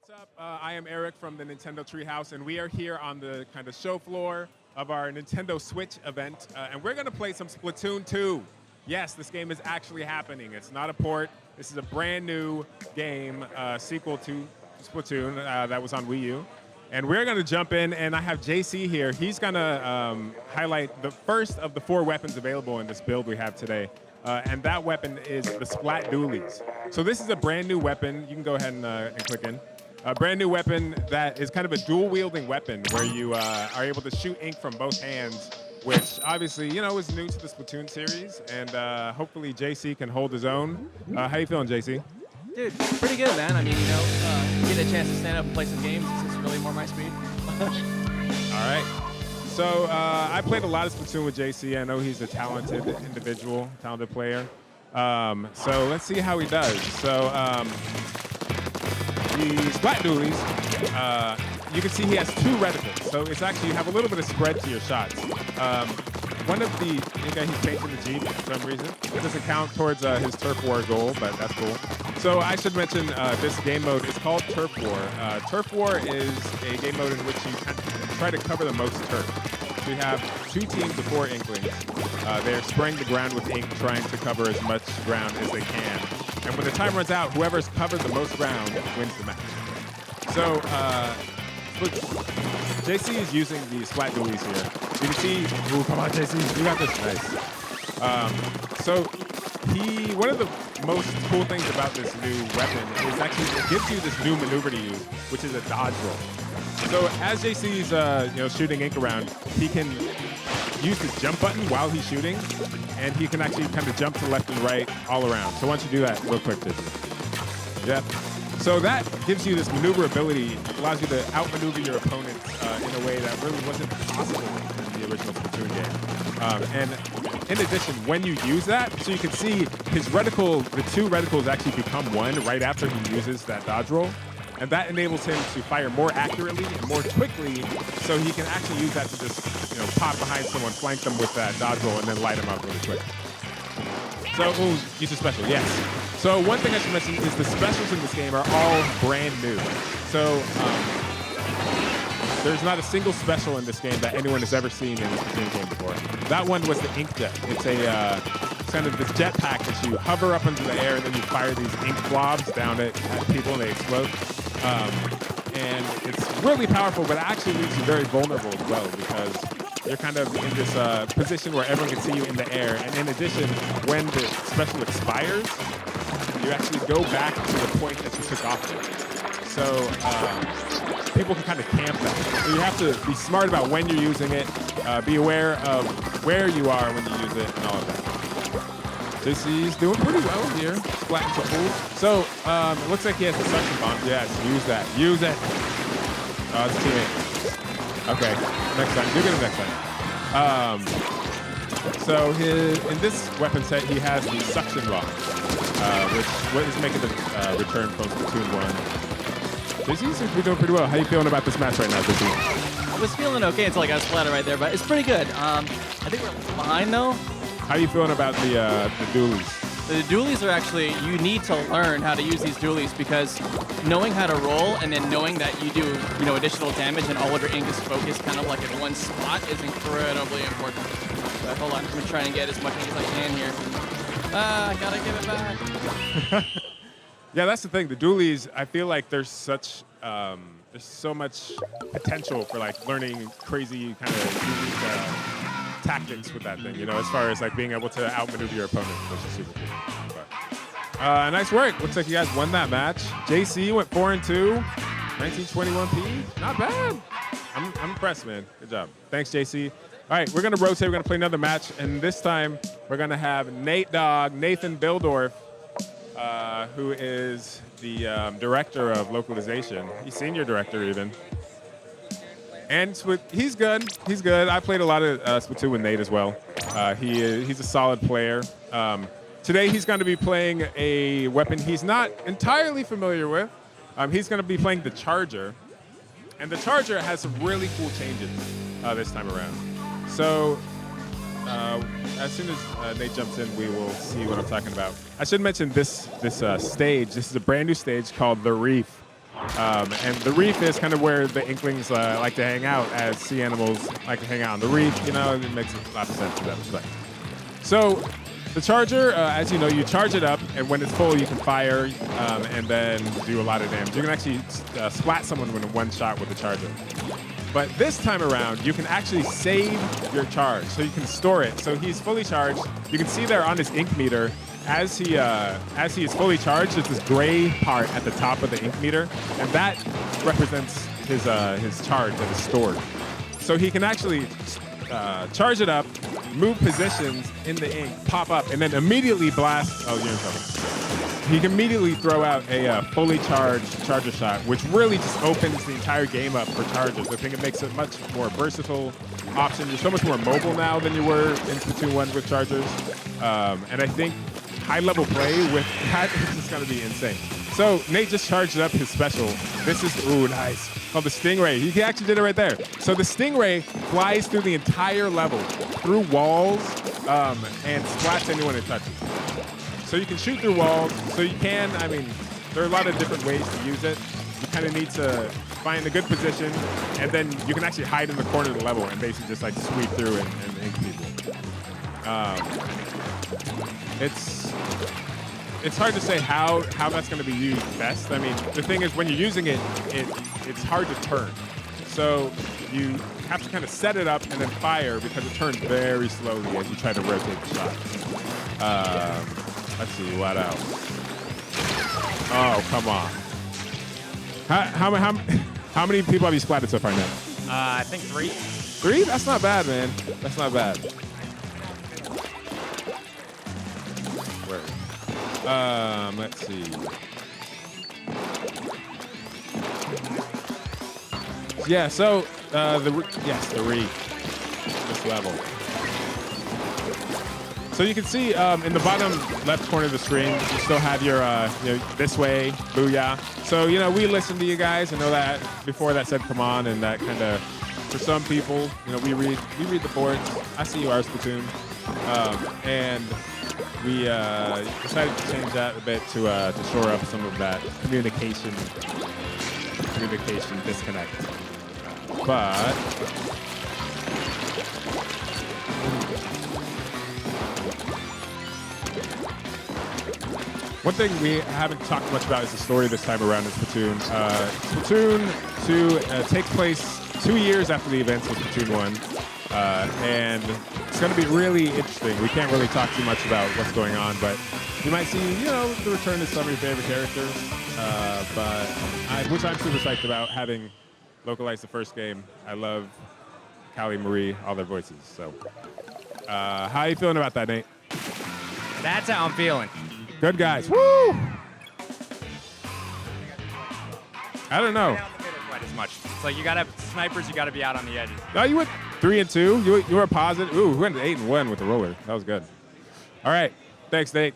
What's up? I am Eric from the Nintendo Treehouse, and we are here on the kind of show floor of our Nintendo Switch event, and we're going to play some Splatoon 2. Yes, this game is actually happening. It's not a port. This is a brand new game, sequel to Splatoon that was on Wii U. And we're going to jump in, and I have JC here. He's going to highlight the first of the 4 weapons available in this build we have today. And that weapon is the Splat Dualies. So this is a brand new weapon. You can go ahead and click in. A brand new weapon that is kind of a dual-wielding weapon where you are able to shoot ink from both hands, which obviously, you know, is new to the Splatoon series. And hopefully JC can hold his own. How you feeling, JC? Dude, pretty good, man. I mean, you know, get a chance to stand up and play some games. This is really more my speed. All right. So I played a lot of Splatoon with JC. I know he's a talented individual, talented player. So let's see how he does. So the Splat Dualies, you can see he has 2 reticles. So it's actually, you have a little bit of spread to your shots. One of the, okay, he's painting the Jeep for some reason. It doesn't count towards his Turf War goal, but that's cool. So I should mention this game mode is called Turf War. Turf War is a game mode in which you try to cover the most turf. So you have 2 teams of 4 Inklings. They're spraying the ground with ink, trying to cover as much ground as they can. And when the time runs out, whoever's covered the most ground wins the match. So JC is using the Splat Dualies here. You can see, ooh, come on, JC, you got this. Nice. So one of the most cool things about this new weapon is actually it gives you this new maneuver to use, which is a dodge roll. So as JC's shooting ink around, he can use the jump button while he's shooting, and he can actually kind of jump to left and right all around. So why don't you do that real quick, JC? Yeah. So that gives you this maneuverability, allows you to outmaneuver your opponents in a way that really wasn't possible in the original Splatoon game. And in addition, when you use that, so you can see his reticle, the 2 reticles actually become 1 right after he uses that dodge roll. And that enables him to fire more accurately and more quickly, so he can actually use that to just pop behind someone, flank them with that dodge roll, and then light them up really quick. So, use a special, yes. So one thing I should mention is the specials in this game are all brand new. So there's not a single special in this game that anyone has ever seen in a Splatoon game before. That one was the ink jet. It's kind of this jetpack that you hover up into the air and then you fire these ink blobs down at people and they explode. And it's really powerful, but it actually leaves you very vulnerable as well because you're kind of in this position where everyone can see you in the air. And in addition, when the special expires, you actually go back to the point that you took off at. So people can kind of camp that. So you have to be smart about when you're using it, be aware of where you are when you use it, and all of that. JC's doing pretty well here, splatting some fools. So it looks like he has the suction bomb. Yes, use that. Use it. Oh, it's a teammate. Okay, next time. Do get him next time. So in this weapon set, he has the suction rod, which is making the return from Splatoon 1. JC seems to be doing pretty well. How are you feeling about this match right now, JC? I was feeling okay until I got splattered right there, but it's pretty good. I think we're a little behind, though. How are you feeling about the dualies? The dualies are actually, you need to learn how to use these dualies because knowing how to roll and then knowing that you do, additional damage and all of your ink is focused kind of like in one spot is incredibly important. But hold on, I'm going to try and get as much ink as I can here. I got to give it back. Yeah, that's the thing. The dualies, I feel like there's so much potential for like learning crazy kind of unique tactics with that thing, as far as like being able to outmaneuver your opponent, which is super cool. But, nice work. Looks like you guys won that match. JC went 4-2, 1921p. Not bad. I'm impressed, man. Good job. Thanks, JC. All right, we're gonna rotate. We're gonna play another match, and this time we're gonna have Nathan Bildorf, who is the director of localization. He's senior director even. And he's good. He's good. I played a lot of Splatoon with Nate as well. He's a solid player. Today he's going to be playing a weapon he's not entirely familiar with. He's going to be playing the Charger. And the Charger has some really cool changes this time around. So as soon as Nate jumps in, we will see what I'm talking about. I should mention this stage. This is a brand new stage called The Reef. And the reef is kind of where the Inklings like to hang out, as sea animals like to hang out on the reef. You know, it makes a lot of sense to them. But. So the charger, as you know, you charge it up, and when it's full, you can fire and then do a lot of damage. You can actually splat someone in one shot with the charger. But this time around, you can actually save your charge, so you can store it. So he's fully charged. You can see there on his ink meter, as he is fully charged, there's this gray part at the top of the ink meter, and that represents his charge that is stored. So he can actually charge it up, move positions in the ink, pop up, and then immediately blast. Oh, you're in trouble. He can immediately throw out a fully charged charger shot, which really just opens the entire game up for chargers. I think it makes it much more versatile option. You're so much more mobile now than you were in Splatoon 1 with chargers. And I think high-level play with that is just going to be insane. So Nate just charged up his special. This is, ooh, nice. Called the Stingray. He actually did it right there. So the Stingray flies through the entire level, through walls, and splats anyone it touches. So you can shoot through walls. So you can, I mean, there are a lot of different ways to use it. You kind of need to find a good position, and then you can actually hide in the corner of the level and basically just like sweep through and ink people. It's hard to say how that's going to be used best. I mean, the thing is, when you're using it, it's hard to turn. So you have to kind of set it up and then fire, because it turns very slowly as you try to rotate the shot. Let's see, what else? Oh, come on. How many people have you splatted so far now? I think 3. 3? That's not bad, man. That's not bad. Where? Let's see. Yeah, so the reef, this level. So you can see in the bottom left corner of the screen, you still have your this way, booyah. So we listen to you guys. I know that before that said come on, and that kind of, for some people, we read the boards. I see you are Splatoon, and we decided to change that a bit to shore up some of that communication disconnect. But one thing we haven't talked much about is the story this time around in Splatoon. Splatoon 2 takes place 2 years after the events of Splatoon 1, and it's going to be really interesting. We can't really talk too much about what's going on, but you might see, the return of some of your favorite characters, which I'm super psyched about, having localized the first game. I love Callie, Marie, all their voices. So, how are you feeling about that, Nate? That's how I'm feeling. Good guys. Woo! I don't know. Quite as much. It's like you gotta snipers. You gotta be out on the edges. No, you went 3 and 2. You were positive. Ooh, we went 8 and 1 with the roller. That was good. All right. Thanks, Nate.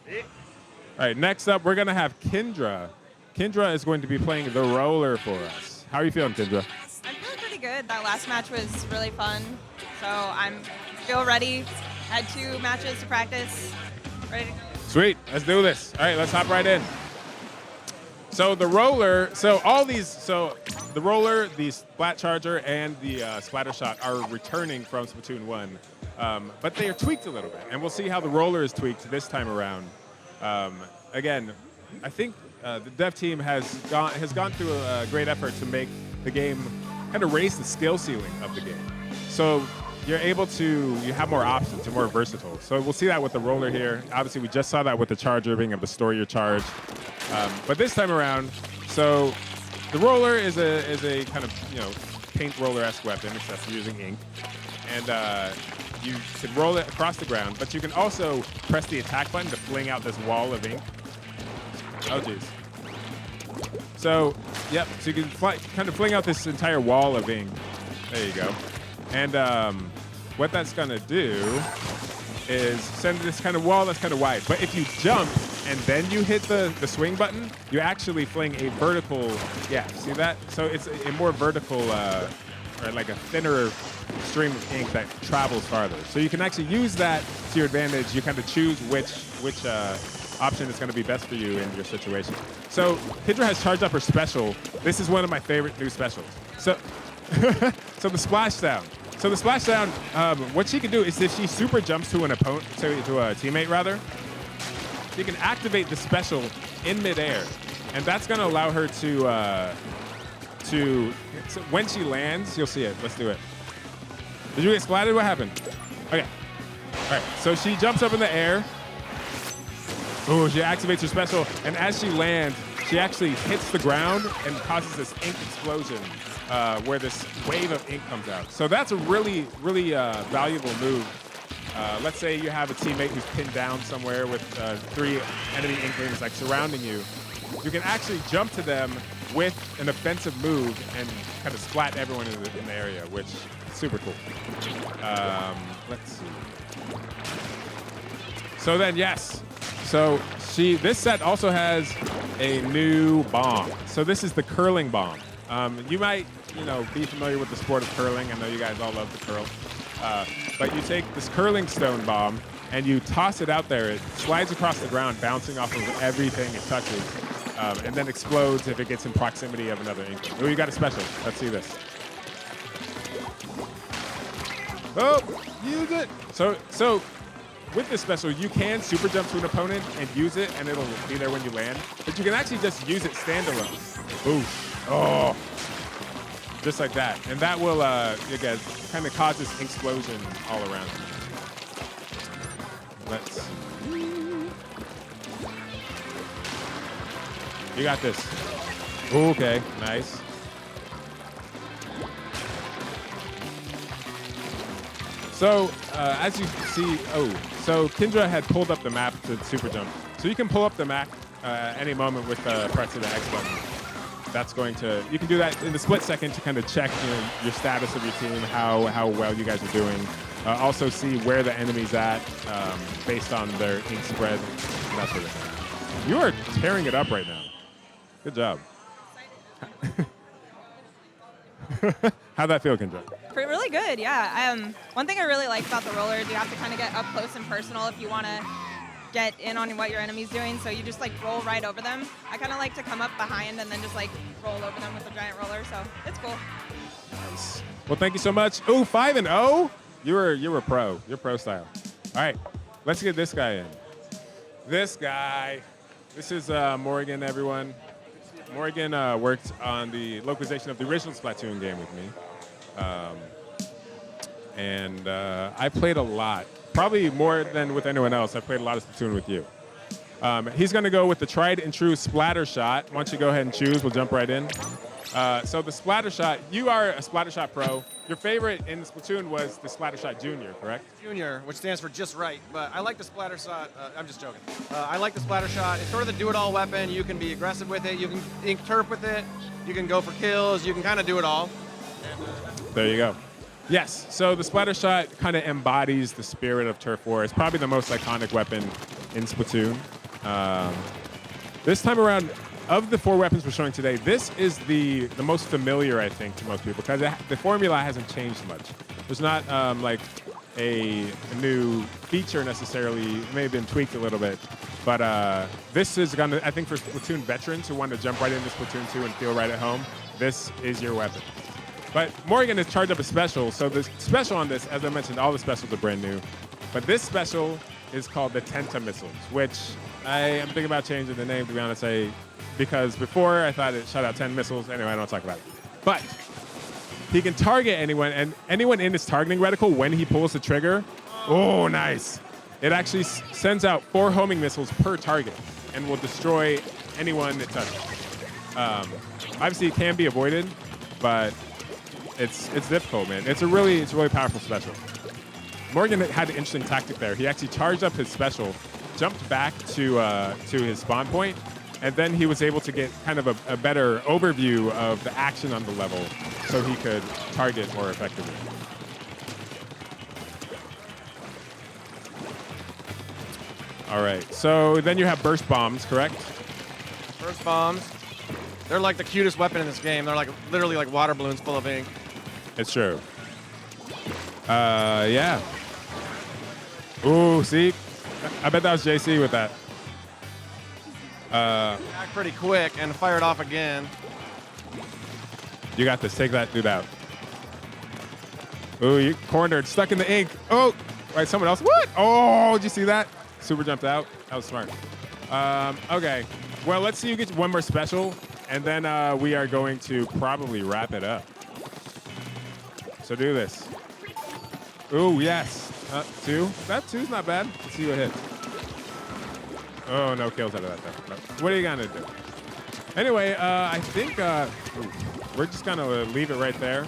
All right. Next up, we're gonna have Kendra. Kendra is going to be playing the roller for us. How are you feeling, Kendra? I'm feeling pretty good. That last match was really fun. So I'm feel ready. Had 2 matches to practice. Ready to go. Sweet. Let's do this. All right, let's hop right in. So the roller, the roller, the Splat Charger, and the Splattershot are returning from Splatoon 1, but they are tweaked a little bit, and we'll see how the roller is tweaked this time around. Again, I think the dev team has gone through a great effort to make the game kind of raise the skill ceiling of the game. So you have more options, you're more versatile. So we'll see that with the roller here. Obviously, we just saw that with the charger, being able to store your charge. But this time around, so the roller is a kind of, paint roller-esque weapon, except for using ink. And you can roll it across the ground, but you can also press the attack button to fling out this wall of ink. Oh, geez. So, yep, so you can kind of fling out this entire wall of ink. There you go. And what that's going to do is send this kind of wall that's kind of wide. But if you jump and then you hit the swing button, you actually fling a vertical, see that? So it's a more vertical, or like a thinner stream of ink that travels farther. So you can actually use that to your advantage. You kind of choose which option is going to be best for you in your situation. So Kendra has charged up her special. This is one of my favorite new specials. So, so the splashdown. So the splashdown, what she can do is if she super jumps to an opponent, to a teammate rather, she can activate the special in midair, and that's going to allow her so when she lands, you'll see it. Let's do it. Did you get splatted? What happened? Okay. All right. So she jumps up in the air. Oh, she activates her special, and as she lands, she actually hits the ground and causes this ink explosion where this wave of ink comes out. So that's a really, really valuable move. Let's say you have a teammate who's pinned down somewhere with 3 enemy inklings like surrounding you. You can actually jump to them with an offensive move and kind of splat everyone in the area, which is super cool. Let's see. So then, yes. So this set also has a new bomb. So this is the curling bomb. You might, be familiar with the sport of curling. I know you guys all love the curl. But you take this curling stone bomb and you toss it out there. It slides across the ground, bouncing off of everything it touches, and then explodes if it gets in proximity of another inkling. Oh, you got a special. Let's see this. Oh, use it. So with this special, you can super jump to an opponent and use it, and it'll be there when you land. But you can actually just use it standalone. Boof. Oh. Just like that. And that will, again, kind of cause this explosion all around. Let's see. You got this. Okay, nice. So, as you see, so Kendra had pulled up the map to super jump. So you can pull up the map any moment with the press of the X button. That's going to, you can do that in the split second to kind of check your status of your team, how well you guys are doing. Also see where the enemy's at based on their ink spread and that sort of thing. You are tearing it up right now. Good job. How'd that feel, Kendra? Really good, yeah. One thing I really like about the rollers, you have to kind of get up close and personal if you want to get in on what your enemy's doing, so you just roll right over them. I kind of like to come up behind and then just roll over them with the giant roller, so it's cool. Nice. Well, thank you so much. Ooh, 5-0. You're a pro. You're pro style. All right, let's get this guy in. This guy. This is Morgan, everyone. Morgan worked on the localization of the original Splatoon game with me. And I played a lot. Probably more than with anyone else. I played a lot of Splatoon with you. He's going to go with the tried and true Splattershot. Why don't you go ahead and choose? We'll jump right in. So the Splattershot, you are a Splattershot pro. Your favorite in Splatoon was the Splattershot Junior, correct? Junior, which stands for just right. But I like the Splattershot. I'm just joking. I like the Splattershot. It's sort of the do-it-all weapon. You can be aggressive with it. You can ink turf with it. You can go for kills. You can kind of do it all. There you go. Yes, so the Splattershot kind of embodies the spirit of Turf War. It's probably the most iconic weapon in Splatoon. This time around, of the 4 weapons we're showing today, this is the most familiar, I think, to most people, because the formula hasn't changed much. There's not like a new feature necessarily. It may have been tweaked a little bit, but this is going to, I think, for Splatoon veterans who want to jump right into Splatoon 2 and feel right at home, this is your weapon. But Morgan has charged up a special, so the special on this, as I mentioned, all the specials are brand new. But this special is called the Tenta Missiles, which I am thinking about changing the name, to be honest, because before I thought it shot out 10 missiles. Anyway, I don't talk about it. But he can target anyone, and anyone in his targeting reticle, when he pulls the trigger, oh, nice. It actually sends out 4 homing missiles per target and will destroy anyone it touches. Obviously, it can be avoided, but it's difficult, man. It's a really powerful special. Morgan had an interesting tactic there. He actually charged up his special, jumped back to his spawn point, and then he was able to get kind of a better overview of the action on the level so he could target more effectively. All right, so then you have burst bombs, correct? Burst bombs. They're like the cutest weapon in this game. They're literally like water balloons full of ink. It's true. Yeah. Ooh, see? I bet that was JC with that. Back pretty quick and fire it off again. You got this. Take that dude out. Ooh, you cornered, stuck in the ink. Oh, right, someone else. What? Oh, did you see that? Super jumped out. That was smart. Okay. Well, let's see who gets one more special, and then we are going to probably wrap it up. So do this. Ooh, yes. 2. That 2's not bad. Let's see what hits. Oh, no kills out of that thing. No. What are you gonna do? Anyway, I think we're just gonna leave it right there.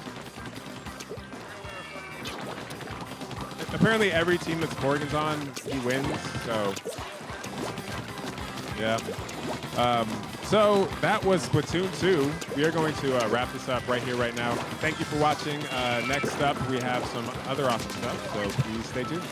Apparently, every team that Morgan's on, he wins. So, yeah. So that was Splatoon 2. We are going to wrap this up right here, right now. Thank you for watching. Next up, we have some other awesome stuff. So please stay tuned.